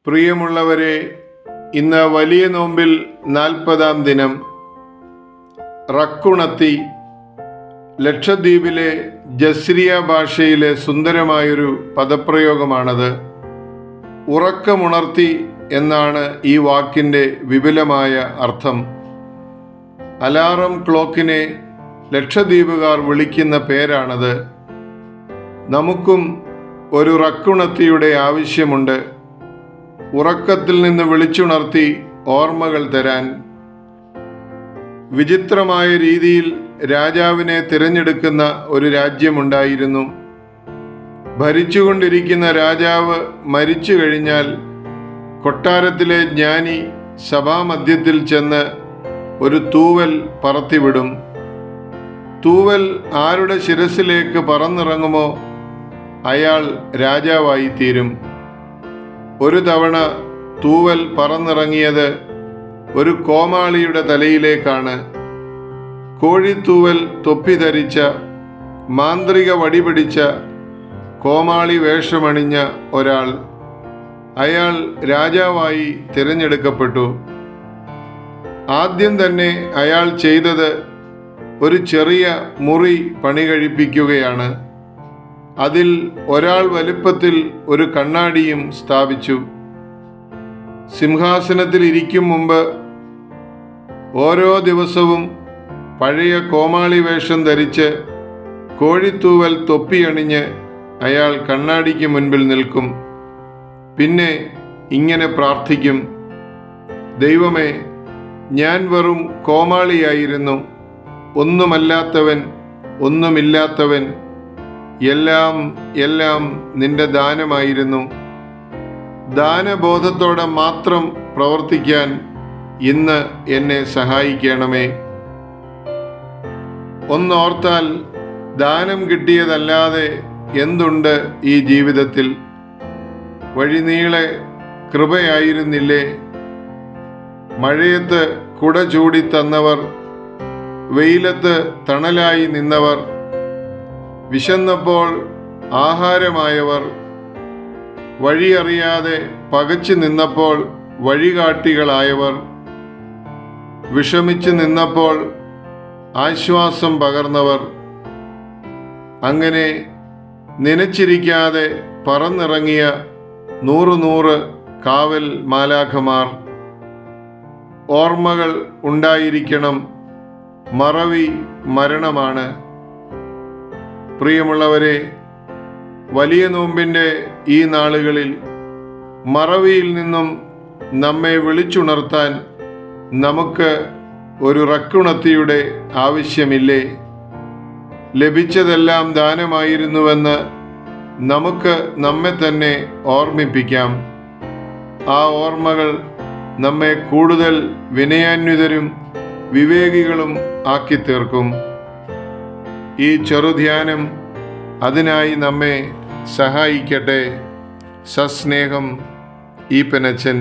പ്രിയമുള്ളവരെ, ഇന്ന് വലിയ നോമ്പിൽ 40-ാം ദിനം. റക്കുണത്തി ലക്ഷദ്വീപിലെ ജസ്രിയ ഭാഷയിലെ സുന്ദരമായൊരു പദപ്രയോഗമാണത്. ഉറക്കമുണർത്തി എന്നാണ് ഈ വാക്കിൻ്റെ വിപുലമായ അർത്ഥം. അലാറം ക്ലോക്കിനെ ലക്ഷദ്വീപുകാർ വിളിക്കുന്ന പേരാണത്. നമുക്കും ഒരു റക്കുണത്തിയുടെ ആവശ്യമുണ്ട്. ഉറക്കത്തിൽ നിന്ന് വിളിച്ചുണർത്തി ഓർമ്മകൾ തരാൻ. വിചിത്രമായ രീതിയിൽ രാജാവിനെ തിരഞ്ഞെടുക്കുന്ന ഒരു രാജ്യമുണ്ടായിരുന്നു. ഭരിച്ചുകൊണ്ടിരിക്കുന്ന രാജാവ് മരിച്ചു കഴിഞ്ഞാൽ കൊട്ടാരത്തിലെ ജ്ഞാനി സഭാമധ്യത്തിൽ ചെന്ന് ഒരു തൂവൽ പറത്തിവിടും. തൂവൽ ആരുടെ ശിരസിലേക്ക് പറന്നിറങ്ങുമോ അയാൾ രാജാവായിത്തീരും. ഒരു തവണ തൂവൽ പറന്നിറങ്ങിയത് ഒരു കോമാളിയുടെ തലയിലേക്കാണ്. കോഴിത്തൂവൽ തൊപ്പി ധരിച്ച, മാന്ത്രിക വടി പിടിച്ച, കോമാളി വേഷമണിഞ്ഞ ഒരാൾ. അയാൾ രാജാവായി തിരഞ്ഞെടുക്കപ്പെട്ടു. ആദ്യം തന്നെ അയാൾ ചെയ്തത് ഒരു ചെറിയ മുറി പണി കഴിപ്പിക്കുകയാണ്. അതിൽ ഒരാൾ വലിപ്പത്തിൽ ഒരു കണ്ണാടിയും സ്ഥാപിച്ചു. സിംഹാസനത്തിൽ ഇരിക്കും മുമ്പ് ഓരോ ദിവസവും പഴയ കോമാളി വേഷം ധരിച്ച് കോഴിത്തൂവൽ തൊപ്പിയണിഞ്ഞ് അയാൾ കണ്ണാടിക്ക് മുൻപിൽ നിൽക്കും. പിന്നെ ഇങ്ങനെ പ്രാർത്ഥിക്കും: ദൈവമേ, ഞാൻ വെറും കോമാളിയായിരുന്നു, ഒന്നുമല്ലാത്തവൻ, ഒന്നുമില്ലാത്തവൻ. എല്ലാം നിന്റെ ദാനമായിരുന്നു. ദാനബോധത്തോടെ മാത്രം പ്രവർത്തിക്കാൻ ഇന്ന് എന്നെ സഹായിക്കണമേ. ഒന്നോർത്താൽ ദാനം കിട്ടിയതല്ലാതെ എന്തുണ്ട് ഈ ജീവിതത്തിൽ? വഴിനീളെ കൃപയായിരുന്നില്ലേ? മഴയത്ത് കുട ചൂടി തന്നവർ, വെയിലത്ത് തണലായി നിന്നവർ, വിശന്നപ്പോൾ ആഹാരമായവർ, വഴിയറിയാതെ പകച്ചു നിന്നപ്പോൾ വഴികാട്ടികളായവർ, വിഷമിച്ചു നിന്നപ്പോൾ ആശ്വാസം പകർന്നവർ. അങ്ങനെ നനച്ചിരിക്കാതെ പറന്നിറങ്ങിയ 100 കാവൽ മാലാഖമാർ. ഓർമ്മകൾ ഉണ്ടായിരിക്കണം. മറവി മരണമാണ്. പ്രിയമുള്ളവരെ, വലിയ നോമ്പിൻ്റെ ഈ നാളുകളിൽ മറവിയിൽ നിന്നും നമ്മെ വിളിച്ചുണർത്താൻ നമുക്ക് ഒരു റക്കുണത്തിയുടെ ആവശ്യമില്ലേ? ലഭിച്ചതെല്ലാം ദാനമായിരുന്നുവെന്ന് നമുക്ക് നമ്മെ തന്നെ ഓർമ്മിപ്പിക്കാം. ആ ഓർമ്മകൾ നമ്മെ കൂടുതൽ വിനയാന്വിതരും വിവേകികളും ആക്കിത്തീർക്കും. ഈ ചെറുധ്യാനം അതിനായി നമ്മെ സഹായിക്കട്ടെ. സസ്നേഹം, ഈപ്പനച്ചൻ.